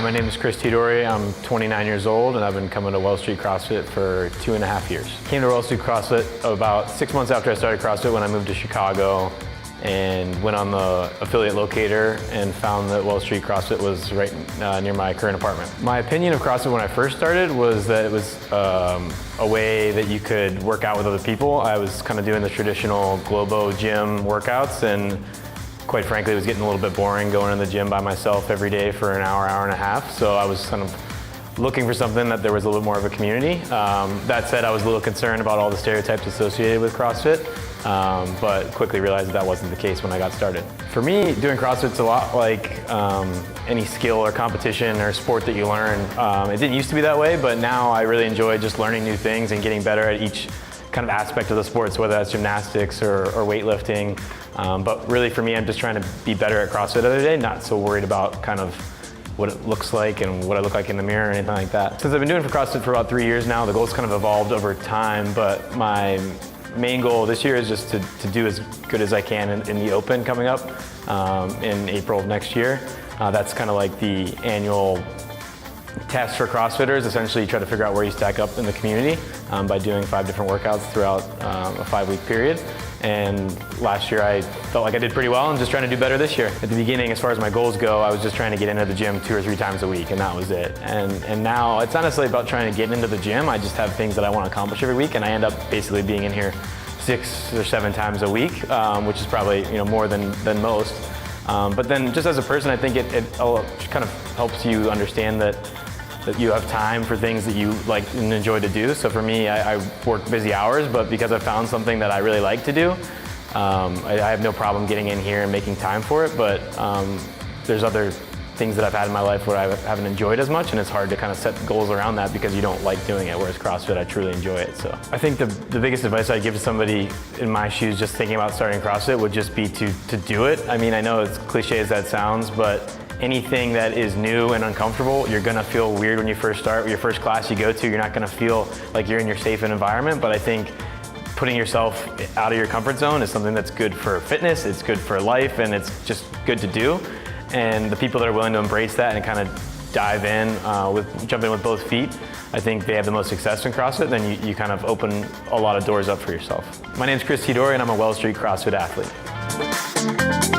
My name is Chris Tidori. I'm 29 years old and I've been coming to Wells Street CrossFit for 2.5 years. Came to Wells Street CrossFit about 6 months after I started CrossFit when I moved to Chicago and went on the affiliate locator and found that Wells Street CrossFit was right near my current apartment. My opinion of CrossFit when I first started was that it was a way that you could work out with other people. I was kind of doing the traditional Globo gym workouts, and quite frankly, it was getting a little bit boring going to the gym by myself every day for an hour, hour and a half. So I was kind of looking for something that there was a little more of a community. That said, I was a little concerned about all the stereotypes associated with CrossFit, but quickly realized that wasn't the case when I got started. For me, doing CrossFit's a lot like any skill or competition or sport that you learn. It didn't used to be that way, but now I really enjoy just learning new things and getting better at each kind of aspect of the sports, whether that's gymnastics or weightlifting. But really for me, I'm just trying to be better at CrossFit every day, not so worried about kind of what it looks like and what I look like in the mirror or anything like that. Since I've been doing for CrossFit for about 3 years now, the goal's kind of evolved over time, but my main goal this year is just to do as good as I can in the Open coming up in April of next year. That's kind of like the annual test for CrossFitters. Essentially, you try to figure out where you stack up in the community by doing 5 different workouts throughout a 5-week period. And last year I felt like I did pretty well and just trying to do better this year. At the beginning, as far as my goals go, I was just trying to get into the gym 2 or 3 times a week, and that was it. And now it's not necessarily about trying to get into the gym. I just have things that I want to accomplish every week, and I end up basically being in here 6 or 7 times a week, which is probably more than most. But then just as a person, I think it kind of helps you understand that you have time for things that you like and enjoy to do. So for me, I work busy hours, but because I found something that I really like to do, I have no problem getting in here and making time for it. But there's other things that I've had in my life where I haven't enjoyed as much, and it's hard to kind of set goals around that because you don't like doing it, whereas CrossFit, I truly enjoy it. So I think the biggest advice I'd give to somebody in my shoes just thinking about starting CrossFit would just be to do it. I mean, I know it's cliche as that sounds, but anything that is new and uncomfortable, you're gonna feel weird when you first start. Your first class you go to, you're not gonna feel like you're in your safe environment, but I think putting yourself out of your comfort zone is something that's good for fitness, it's good for life, and it's just good to do. And the people that are willing to embrace that and kind of dive in, jump in with both feet, I think they have the most success in CrossFit. Then you kind of open a lot of doors up for yourself. My name's Chris Tidori and I'm a Wells Street CrossFit athlete.